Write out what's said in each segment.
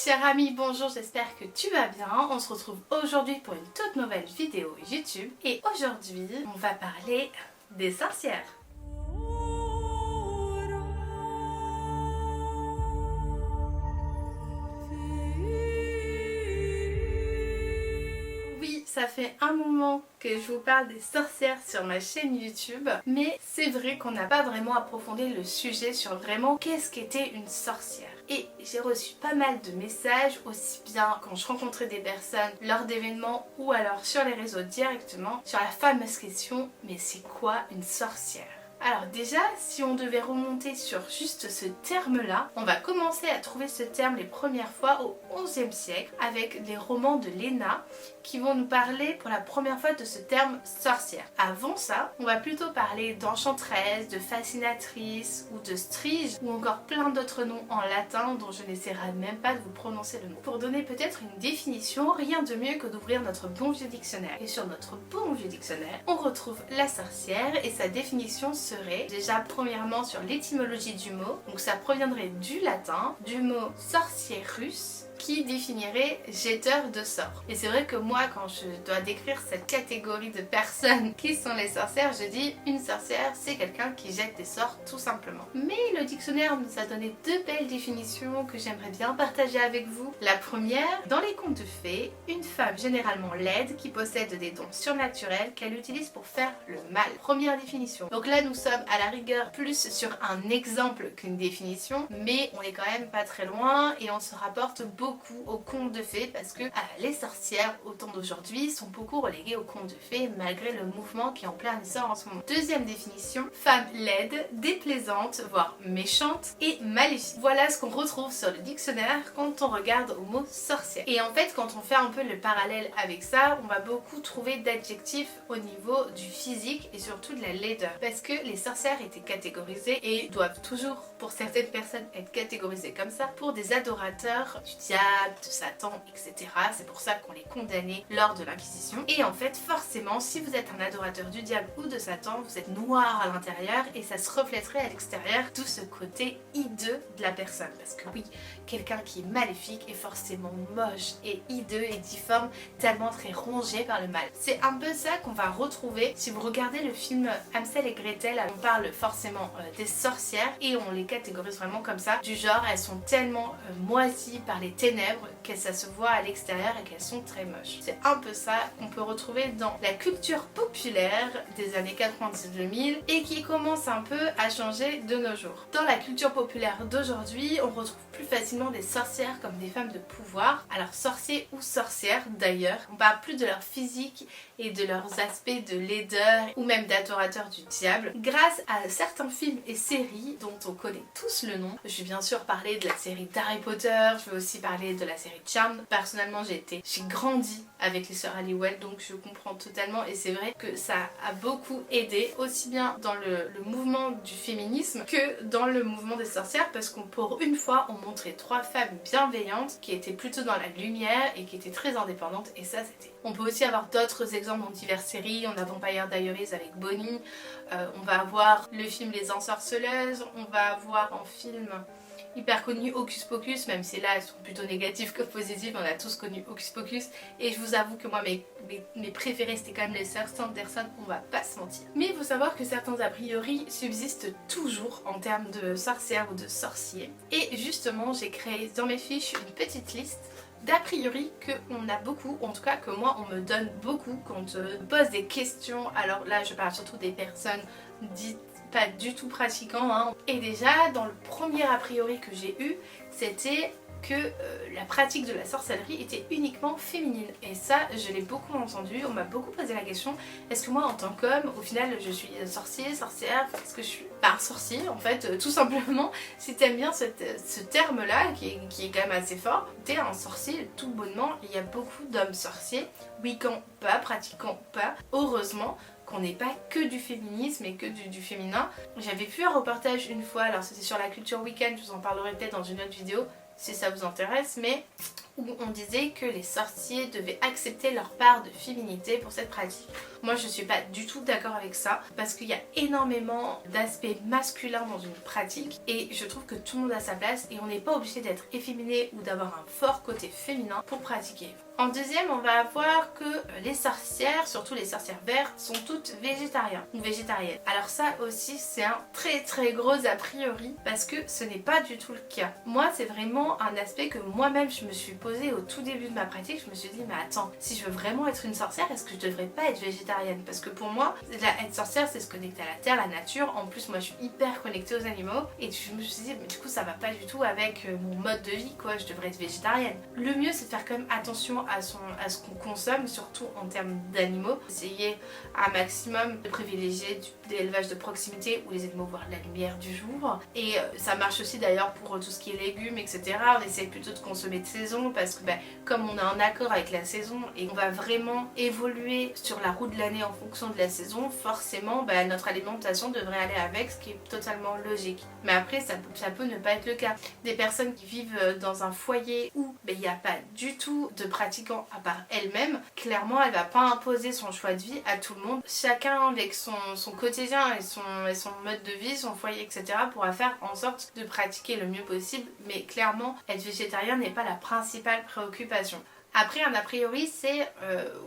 Cher ami, bonjour, j'espère que tu vas bien. On se retrouve aujourd'hui pour une toute nouvelle vidéo YouTube. Et aujourd'hui, on va parler des sorcières. Oui, ça fait un moment que je vous parle des sorcières sur ma chaîne YouTube, mais c'est vrai qu'on n'a pas vraiment approfondi le sujet sur vraiment qu'est-ce qu'était une sorcière. Et j'ai reçu pas mal de messages, aussi bien quand je rencontrais des personnes lors d'événements ou alors sur les réseaux directement, sur la fameuse question, mais c'est quoi une sorcière ? Alors déjà, si on devait remonter sur juste ce terme-là, on va commencer à trouver ce terme les premières fois au XIe siècle avec les romans de Léna qui vont nous parler pour la première fois de ce terme sorcière. Avant ça, on va plutôt parler d'enchanteresse, de fascinatrice ou de strige ou encore plein d'autres noms en latin dont je n'essaierai même pas de vous prononcer le nom. Pour donner peut-être une définition, rien de mieux que d'ouvrir notre bon vieux dictionnaire. Et sur notre bon vieux dictionnaire, on retrouve la sorcière et sa définition serait déjà premièrement sur l'étymologie du mot, donc ça proviendrait du latin, du mot sorcierus qui définirait jetteur de sorts. Et c'est vrai que moi, quand je dois décrire cette catégorie de personnes qui sont les sorcières, je dis une sorcière, c'est quelqu'un qui jette des sorts tout simplement. Mais le dictionnaire nous a donné deux belles définitions que j'aimerais bien partager avec vous. La première, dans les contes de fées, une femme généralement laide qui possède des dons surnaturels qu'elle utilise pour faire le mal. Première définition. Donc là, nous sommes à la rigueur plus sur un exemple qu'une définition, mais on est quand même pas très loin et on se rapporte beaucoup aux contes de fées parce que les sorcières au temps d'aujourd'hui sont beaucoup reléguées aux contes de fées malgré le mouvement qui est en plein essor en ce moment. Deuxième définition, femme laide, déplaisante, voire méchante et maléfique. Voilà ce qu'on retrouve sur le dictionnaire quand on regarde au mot sorcière. Et en fait, quand on fait un peu le parallèle avec ça, on va beaucoup trouver d'adjectifs au niveau du physique et surtout de la laideur parce que les sorcières étaient catégorisées et doivent toujours, pour certaines personnes, être catégorisées comme ça pour des adorateurs du diable, de Satan, etc. C'est pour ça qu'on les condamnait lors de l'Inquisition. Et en fait, forcément, si vous êtes un adorateur du diable ou de Satan, vous êtes noir à l'intérieur et ça se reflèterait à l'extérieur, tout ce côté hideux de la personne. Parce que oui, quelqu'un qui est maléfique est forcément moche et hideux et difforme, tellement très rongé par le mal. C'est un peu ça qu'on va retrouver si vous regardez le film Hansel et Gretel. On parle forcément des sorcières et on les catégorise vraiment comme ça, du genre elles sont tellement moisies par les ténèbres que ça se voit à l'extérieur et qu'elles sont très moches. C'est un peu ça qu'on peut retrouver dans la culture populaire des années 90-2000 et qui commence un peu à changer de nos jours. Dans la culture populaire d'aujourd'hui, on retrouve plus facilement des sorcières comme des femmes de pouvoir. Alors sorciers ou sorcières d'ailleurs, on parle plus de leur physique et de leurs aspects de laideur ou même d'adorateurs du diable grâce à certains films et séries dont on connaît tous le nom. Je vais bien sûr parler de la série d'Harry Potter, je vais aussi parler de la série Charmed. Personnellement j'ai grandi avec les sœurs Halliwell donc je comprends totalement et c'est vrai que ça a beaucoup aidé aussi bien dans le mouvement du féminisme que dans le mouvement des sorcières parce qu'on pour une fois on montrait trois femmes bienveillantes qui étaient plutôt dans la lumière et qui étaient très indépendantes et ça c'était. On peut aussi avoir d'autres exemples dans diverses séries, on a Vampire Diaries avec Bonnie, on va avoir le film Les Ensorceleuses, on va avoir en film hyper connu Hocus Pocus, même si là elles sont plutôt négatives que positives, on a tous connu Hocus Pocus et je vous avoue que moi mes préférés c'était quand même les sœurs Sanderson, on va pas se mentir. Mais il faut savoir que certains a priori subsistent toujours en termes de sorcières ou de sorciers et justement j'ai créé dans mes fiches une petite liste d'a priori qu'on a beaucoup, en tout cas que moi on me donne beaucoup quand je pose des questions. Alors là je parle surtout des personnes dites pas du tout pratiquants hein. Et déjà dans le premier a priori que j'ai eu c'était que la pratique de la sorcellerie était uniquement féminine et ça je l'ai beaucoup entendu, on m'a beaucoup posé la question est-ce que moi en tant qu'homme au final je suis sorcier, sorcière, est-ce que je suis un sorcier en fait tout simplement. Si t'aimes bien ce terme là qui est quand même assez fort, t'es un sorcier tout bonnement. Il y a beaucoup d'hommes sorciers, wiccan pas, pratiquant pas, heureusement qu'on n'est pas que du féminisme et que du féminin. J'avais vu un reportage une fois, alors c'était sur la culture week-end, je vous en parlerai peut-être dans une autre vidéo si ça vous intéresse, mais où on disait que les sorciers devaient accepter leur part de féminité pour cette pratique. Moi je suis pas du tout d'accord avec ça parce qu'il y a énormément d'aspects masculins dans une pratique et je trouve que tout le monde a sa place et on n'est pas obligé d'être efféminé ou d'avoir un fort côté féminin pour pratiquer. En deuxième, on va avoir que les sorcières, surtout les sorcières vertes, sont toutes végétariennes ou végétariennes. Alors ça aussi c'est un très gros a priori parce que ce n'est pas du tout le cas. Moi c'est vraiment un aspect que moi-même je me suis posé au tout début de ma pratique. Je me suis dit mais attends, si je veux vraiment être une sorcière, est-ce que je devrais pas être végétarienne? Parce que pour moi, être sorcière c'est se connecter à la terre, la nature. En plus moi je suis hyper connectée aux animaux et je me suis dit mais du coup ça va pas du tout avec mon mode de vie quoi, je devrais être végétarienne. Le mieux c'est de faire quand même attention à ce qu'on consomme, surtout en termes d'animaux. Essayer un maximum de privilégier de l'élevage de proximité où les animaux voient la lumière du jour. Et ça marche aussi d'ailleurs pour tout ce qui est légumes, etc. On essaie plutôt de consommer de saison parce que comme on est en accord avec la saison et qu'on va vraiment évoluer sur la roue de l'année en fonction de la saison, forcément notre alimentation devrait aller avec, ce qui est totalement logique. Mais après ça peut ne pas être le cas. Des personnes qui vivent dans un foyer où il n'y a pas du tout de pratiquants à part elle-même, clairement elle va pas imposer son choix de vie à tout le monde. Chacun avec son quotidien et son mode de vie, son foyer, etc. pourra faire en sorte de pratiquer le mieux possible, mais clairement être végétarien n'est pas la principale préoccupation. Après un a priori c'est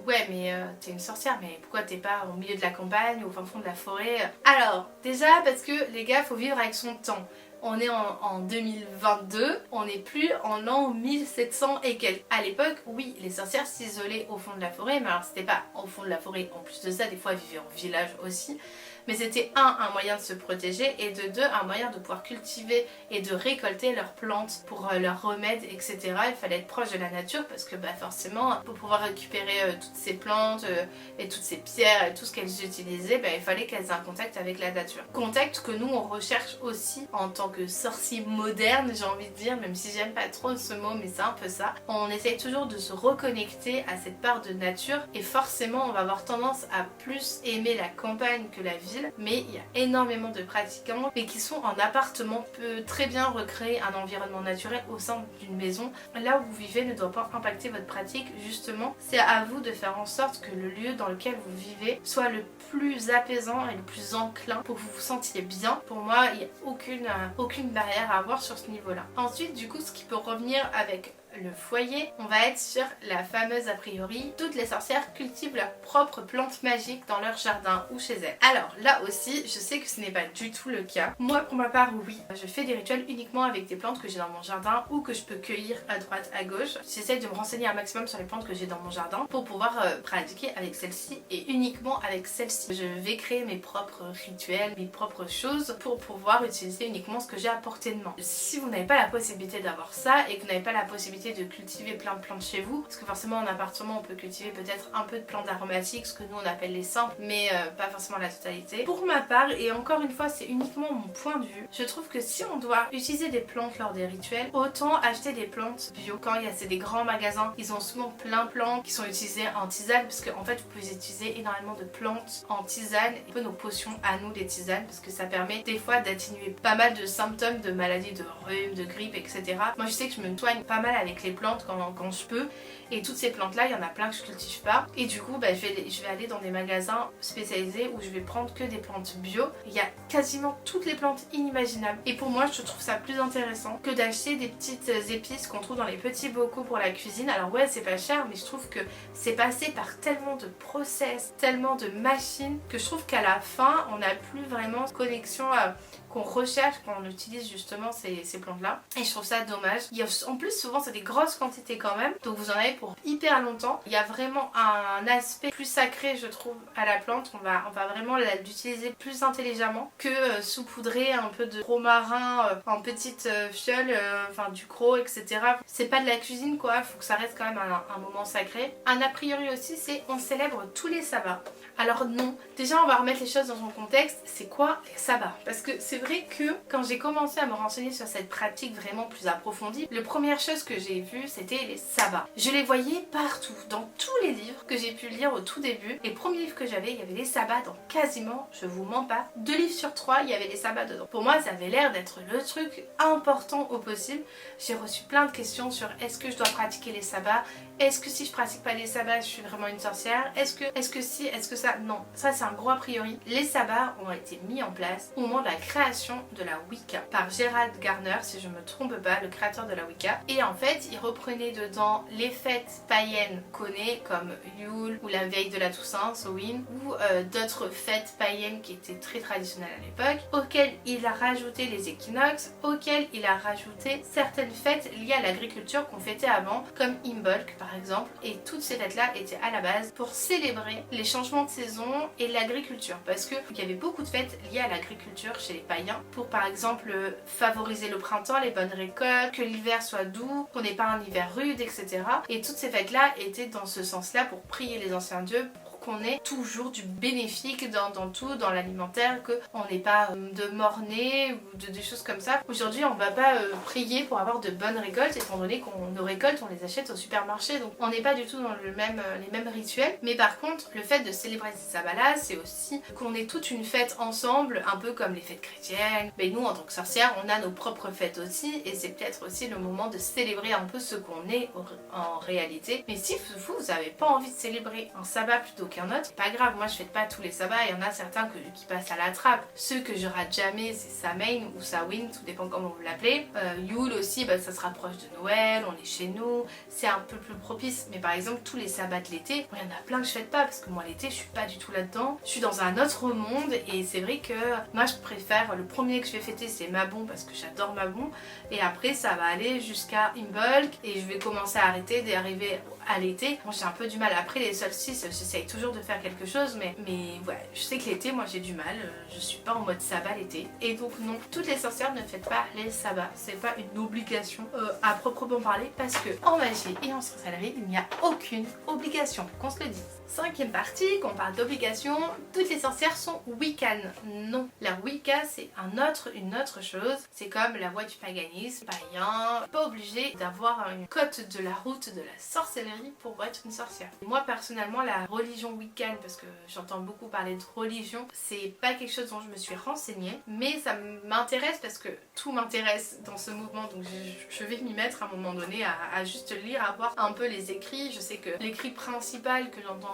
ouais mais t'es une sorcière mais pourquoi t'es pas au milieu de la campagne ou au fin fond de la forêt? Alors déjà parce que les gars faut vivre avec son temps. On est en 2022, on n'est plus en l'an 1700 et quelques. À l'époque, oui, les sorcières s'isolaient au fond de la forêt, mais alors c'était pas au fond de la forêt, en plus de ça, des fois elles vivaient en village aussi. Mais c'était un moyen de se protéger et de deux, un moyen de pouvoir cultiver et de récolter leurs plantes pour leurs remèdes, etc. Il fallait être proche de la nature parce que forcément, pour pouvoir récupérer toutes ces plantes et toutes ces pierres et tout ce qu'elles utilisaient, il fallait qu'elles aient un contact avec la nature. Contact que nous on recherche aussi en tant que sorcier moderne, j'ai envie de dire, même si j'aime pas trop ce mot, mais c'est un peu ça. On essaye toujours de se reconnecter à cette part de nature et forcément on va avoir tendance à plus aimer la campagne que la ville, mais il y a énormément de pratiquants et qui sont en appartement peut très bien recréer un environnement naturel au sein d'une maison. Là où vous vivez ne doit pas impacter votre pratique, justement c'est à vous de faire en sorte que le lieu dans lequel vous vivez soit le plus apaisant et le plus enclin pour que vous vous sentiez bien. Pour moi il n'y a aucune barrière à avoir sur ce niveau là. Ensuite du coup ce qui peut revenir avec le foyer, on va être sur la fameuse a priori, toutes les sorcières cultivent leurs propres plantes magiques dans leur jardin ou chez elles. Alors là aussi, je sais que ce n'est pas du tout le cas. Moi pour ma part, oui, je fais des rituels uniquement avec des plantes que j'ai dans mon jardin ou que je peux cueillir à droite, à gauche. J'essaie de me renseigner un maximum sur les plantes que j'ai dans mon jardin pour pouvoir pratiquer avec celles-ci et uniquement avec celles-ci. Je vais créer mes propres rituels, mes propres choses pour pouvoir utiliser uniquement ce que j'ai à portée de main. Si vous n'avez pas la possibilité d'avoir ça et que vous n'avez pas la possibilité de cultiver plein de plantes chez vous, parce que forcément en appartement on peut cultiver peut-être un peu de plantes aromatiques, ce que nous on appelle les simples, mais pas forcément la totalité. Pour ma part, et encore une fois c'est uniquement mon point de vue, je trouve que si on doit utiliser des plantes lors des rituels, autant acheter des plantes bio. Quand c'est des grands magasins, ils ont souvent plein de plantes qui sont utilisées en tisane, parce qu'en fait vous pouvez utiliser énormément de plantes en tisane, un peu nos potions à nous les tisanes, parce que ça permet des fois d'atténuer pas mal de symptômes de maladies de rhume, de grippe, etc. Moi je sais que je me soigne pas mal avec les plantes quand je peux, et toutes ces plantes là il y en a plein que je cultive pas, et du coup je vais aller dans des magasins spécialisés où je vais prendre que des plantes bio. Il y a quasiment toutes les plantes inimaginables et pour moi je trouve ça plus intéressant que d'acheter des petites épices qu'on trouve dans les petits bocaux pour la cuisine. Alors ouais c'est pas cher, mais je trouve que c'est passé par tellement de process, tellement de machines, que je trouve qu'à la fin on n'a plus vraiment connexion qu'on recherche quand on utilise justement ces plantes là, et je trouve ça dommage. En plus souvent c'est des grosses quantités quand même, donc vous en avez pour hyper longtemps. Il y a vraiment un aspect plus sacré je trouve à la plante. On va vraiment l'utiliser plus intelligemment que saupoudrer un peu de romarin en petites fioles, enfin du croc, etc. C'est pas de la cuisine quoi, il faut que ça reste quand même un moment sacré. Un a priori aussi c'est on célèbre tous les sabbats. Alors non, déjà on va remettre les choses dans son contexte, c'est quoi les sabbats? Parce que c'est vrai que quand j'ai commencé à me renseigner sur cette pratique vraiment plus approfondie, la première chose que j'ai vue c'était les sabbats. Je les voyais partout, dans tous les livres que j'ai pu lire au tout début. Les premiers livres que j'avais, il y avait les sabbats dans quasiment, je vous mens pas, 2 livres sur 3, il y avait les sabbats dedans. Pour moi, ça avait l'air d'être le truc important au possible. J'ai reçu plein de questions sur est-ce que je dois pratiquer les sabbats, est-ce que si je pratique pas les sabbats, je suis vraiment une sorcière, est-ce que si, est-ce que ça, non, ça c'est un gros a priori. Les sabbats ont été mis en place au moment de la création de la Wicca par Gerald Gardner, si je me trompe pas, le créateur de la Wicca. Et en fait, il reprenait dedans les fêtes païennes connues comme Yule ou la veille de la Toussaint, Samhain, ou d'autres fêtes païennes qui étaient très traditionnelles à l'époque, auxquelles il a rajouté les équinoxes, auxquelles il a rajouté certaines fêtes liées à l'agriculture qu'on fêtait avant, comme Imbolc par exemple. Et toutes ces fêtes-là étaient à la base pour célébrer les changements de saison et l'agriculture, parce qu'il y avait beaucoup de fêtes liées à l'agriculture chez les païens, pour par exemple favoriser le printemps, les bonnes récoltes, que l'hiver soit doux, qu'on n'ait pas un hiver rude, etc. Et toutes ces fêtes-là étaient dans ce sens-là pour prier les anciens dieux, qu'on ait toujours du bénéfique dans tout, dans l'alimentaire, qu'on n'ait pas de mort-né ou des choses comme ça. Aujourd'hui, on va pas prier pour avoir de bonnes récoltes, étant donné qu'on nos récoltes, on les achète au supermarché, donc on n'est pas du tout dans les mêmes rituels. Mais par contre, le fait de célébrer ces sabbats-là, c'est aussi qu'on ait toute une fête ensemble, un peu comme les fêtes chrétiennes. Mais nous, en tant que sorcières, on a nos propres fêtes aussi, et c'est peut-être aussi le moment de célébrer un peu ce qu'on est en réalité. Mais si vous n'avez pas envie de célébrer un sabbat plutôt qu'un autre, c'est pas grave, moi je fais pas tous les sabbats, il y en a certains qui passent à la trappe. Ceux que je rate jamais, c'est Samhain ou Samhain, tout dépend comment vous l'appelez. Yule aussi, ça se rapproche de Noël, on est chez nous, c'est un peu plus propice. Mais par exemple, tous les sabbats de l'été, il y en a plein que je fête pas, parce que moi l'été je suis pas du tout là-dedans, je suis dans un autre monde, et c'est vrai que moi je préfère, le premier que je vais fêter c'est Mabon, parce que j'adore Mabon, et après ça va aller jusqu'à Imbolc, et je vais commencer à arrêter d'arriver à l'été. Bon, j'ai un peu du mal, après les solstices, j'essaye toujours de faire quelque chose, mais ouais, je sais que l'été, moi j'ai du mal, je suis pas en mode sabbat l'été. Et donc non, toutes les sorcières ne fêtent pas les sabbats, c'est pas une obligation à proprement parler, parce que en magie et en sorcellerie, il n'y a aucune obligation, qu'on se le dise. 5e partie, qu'on parle d'obligation, toutes les sorcières sont wiccan. Non, la Wicca c'est une autre chose, c'est comme la voie du paganisme, païen, pas obligé d'avoir une cote de la route de la sorcellerie pour être une sorcière. Moi personnellement, la religion wiccan, parce que j'entends beaucoup parler de religion, c'est pas quelque chose dont je me suis renseignée, mais ça m'intéresse parce que tout m'intéresse dans ce mouvement, donc je vais m'y mettre à un moment donné à juste lire, à voir un peu les écrits. Je sais que l'écrit principal que j'entends,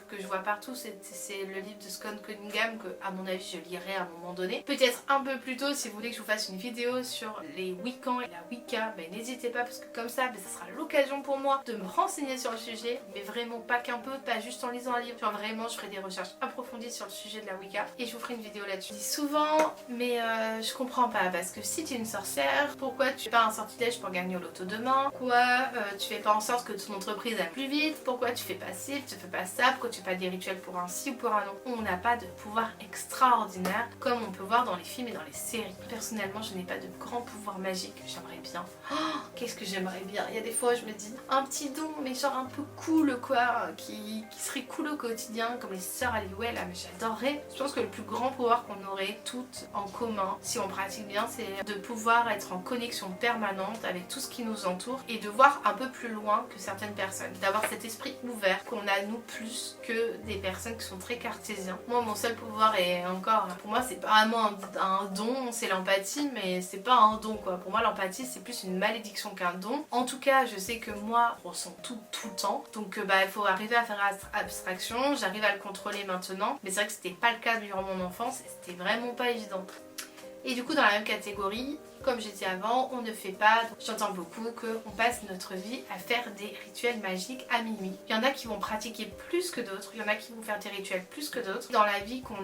que je vois partout, c'est le livre de Scott Cunningham, que à mon avis je lirai à un moment donné. Peut-être un peu plus tôt, si vous voulez que je vous fasse une vidéo sur les Wiccans et la Wicca, n'hésitez pas, parce que comme ça, ça sera l'occasion pour moi de me renseigner sur le sujet, mais vraiment pas qu'un peu, pas juste en lisant un livre, genre vraiment je ferai des recherches approfondies sur le sujet de la Wicca, et je vous ferai une vidéo là-dessus. Je dis souvent, mais je comprends pas, parce que si tu es une sorcière, pourquoi tu fais pas un sortilège pour gagner au loto demain? Pourquoi tu fais pas en sorte que ton entreprise aille plus vite? Pourquoi tu fais pas ci, tu fais pas ça? Pourquoi tu fais pas des rituels pour un ci ou pour un non? On n'a pas de pouvoir extraordinaire comme on peut voir dans les films et dans les séries. Personnellement, je n'ai pas de grand pouvoir magique. J'aimerais bien. Oh, qu'est-ce que j'aimerais bien. Il y a des fois, je me dis, un petit don, mais genre un peu cool quoi, qui serait cool au quotidien, comme les sœurs Halliwell, là, mais j'adorerais. Je pense que le plus grand pouvoir qu'on aurait toutes en commun, si on pratique bien, c'est de pouvoir être en connexion permanente avec tout ce qui nous entoure et de voir un peu plus loin que certaines personnes. D'avoir cet esprit ouvert qu'on a nous plus que des personnes qui sont très cartésiens. Moi, mon seul pouvoir est encore, pour moi, c'est pas vraiment un don, c'est l'empathie, mais c'est pas un don quoi. Pour moi, l'empathie, c'est plus une malédiction qu'un don. En tout cas, je sais que moi, je ressens tout le temps. Donc, il faut arriver à faire abstraction. J'arrive à le contrôler maintenant. Mais c'est vrai que c'était pas le cas durant mon enfance et c'était vraiment pas évident. Et du coup, dans la même catégorie, comme j'ai dit avant, on ne fait pas, j'entends beaucoup qu'on passe notre vie à faire des rituels magiques à minuit. Il y en a qui vont pratiquer plus que d'autres, il y en a qui vont faire des rituels plus que d'autres. Dans la vie qu'on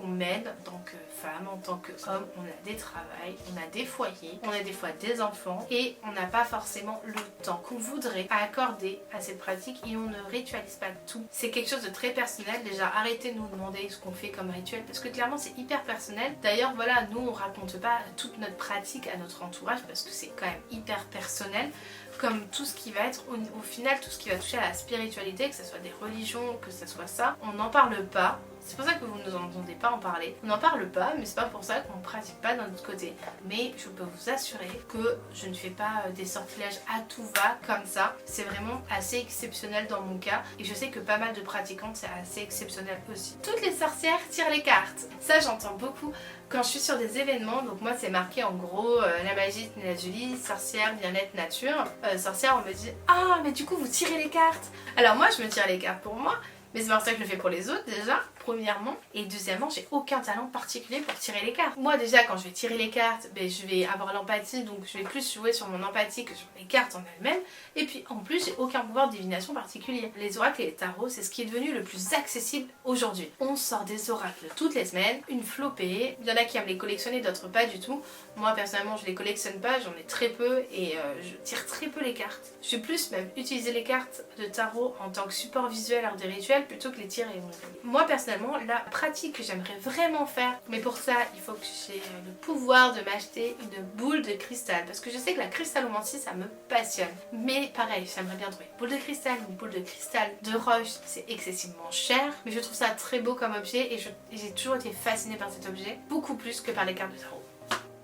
mène en tant que femme, en tant qu'homme, on a des travails, on a des foyers, on a des fois des enfants et on n'a pas forcément le temps qu'on voudrait accorder à cette pratique et on ne ritualise pas tout. C'est quelque chose de très personnel. Déjà, arrêtez de nous demander ce qu'on fait comme rituel parce que clairement c'est hyper personnel. D'ailleurs, voilà, nous on raconte pas toute notre pratique à notre entourage parce que c'est quand même hyper personnel, comme tout ce qui va être au final, tout ce qui va toucher à la spiritualité, que ce soit des religions, que ce soit ça, on n'en parle pas. C'est pour ça que vous ne nous entendez pas en parler. On n'en parle pas, mais c'est pas pour ça qu'on ne pratique pas d'un autre côté. Mais je peux vous assurer que je ne fais pas des sortilèges à tout va comme ça. C'est vraiment assez exceptionnel dans mon cas. Et je sais que pas mal de pratiquantes, c'est assez exceptionnel aussi. Toutes les sorcières tirent les cartes. Ça, j'entends beaucoup quand je suis sur des événements. Donc moi, c'est marqué en gros la magie de Nina Julie, sorcière, bien-être, nature. Sorcière, on me dit « Ah, mais du coup, vous tirez les cartes !» Alors moi, je me tire les cartes pour moi. Mais c'est pour ça que je le fais pour les autres déjà, premièrement. Et deuxièmement, j'ai aucun talent particulier pour tirer les cartes. Moi déjà, quand je vais tirer les cartes, je vais avoir l'empathie, donc je vais plus jouer sur mon empathie que sur les cartes en elles-mêmes. Et puis en plus, j'ai aucun pouvoir de divination particulier. Les oracles et les tarots, c'est ce qui est devenu le plus accessible aujourd'hui. On sort des oracles toutes les semaines, une flopée. Il y en a qui aiment les collectionner, d'autres pas du tout. Moi personnellement, je les collectionne pas, j'en ai très peu et je tire très peu les cartes. Je vais plus même utiliser les cartes de tarot en tant que support visuel lors des rituels plutôt que les tirer. Moi personnellement, la pratique que j'aimerais vraiment faire, mais pour ça il faut que j'ai le pouvoir de m'acheter une boule de cristal, parce que je sais que la cristallomancie ça me passionne. Mais pareil, j'aimerais bien trouver une boule de cristal, de roche, c'est excessivement cher, mais je trouve ça très beau comme objet et j'ai toujours été fascinée par cet objet, beaucoup plus que par les cartes de tarot.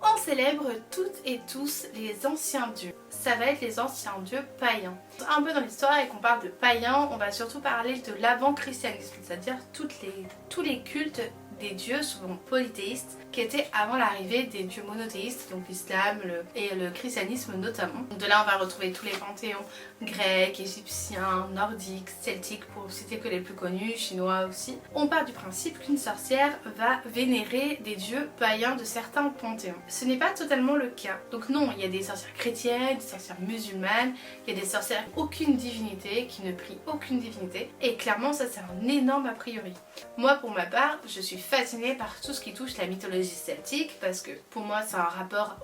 On célèbre toutes et tous les anciens dieux. Ça va être les anciens dieux païens. Un peu dans l'histoire, et qu'on parle de païens, on va surtout parler de l'avant-christianisme, c'est-à-dire tous les cultes des dieux, souvent polythéistes, qui étaient avant l'arrivée des dieux monothéistes, donc l'islam et le christianisme notamment. Donc de là, on va retrouver tous les panthéons grecs, égyptiens, nordiques, celtiques, pour citer que les plus connus, chinois aussi. On part du principe qu'une sorcière va vénérer des dieux païens de certains panthéons. Ce n'est pas totalement le cas. Donc non, il y a des sorcières chrétiennes, des sorcières musulmanes, il y a des sorcières aucune divinité, qui ne prient aucune divinité, et clairement ça c'est un énorme a priori. Moi pour ma part, je suis fascinée par tout ce qui touche la mythologie celtique, parce que pour moi c'est un rapport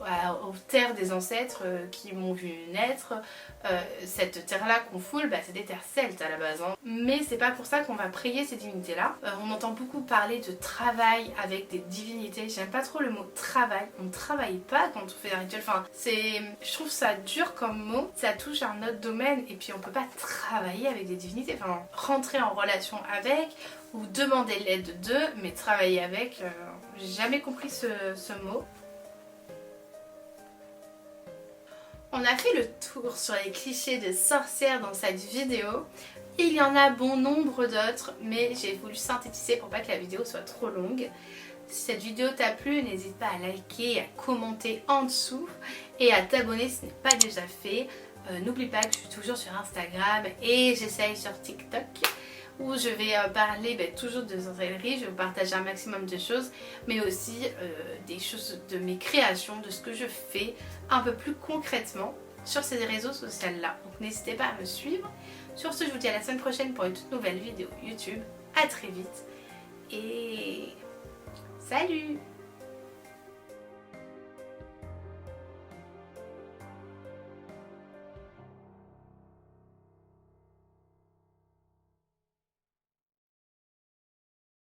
aux terres des ancêtres qui m'ont vu naître. Cette terre-là qu'on foule, c'est des terres celtes à la base, hein. Mais c'est pas pour ça qu'on va prier ces divinités-là. On entend beaucoup parler de travail avec des divinités. J'aime pas trop le mot travail. On ne travaille pas quand on fait un rituel. Enfin, je trouve ça dur comme mot. Ça touche à un autre domaine et puis on peut pas travailler avec des divinités. Enfin, rentrer en relation avec ou demander l'aide d'eux, mais travailler avec, j'ai jamais compris ce mot. On a fait le tour sur les clichés de sorcières dans cette vidéo. Il y en a bon nombre d'autres, mais j'ai voulu synthétiser pour pas que la vidéo soit trop longue. Si cette vidéo t'a plu, n'hésite pas à liker, à commenter en dessous et à t'abonner si ce n'est pas déjà fait. N'oublie pas que je suis toujours sur Instagram et j'essaye sur TikTok, où je vais parler toujours de sorcellerie. Je vais vous partager un maximum de choses, mais aussi des choses de mes créations, de ce que je fais un peu plus concrètement sur ces réseaux sociaux là. Donc n'hésitez pas à me suivre. Sur ce, je vous dis à la semaine prochaine pour une toute nouvelle vidéo YouTube. À très vite et salut!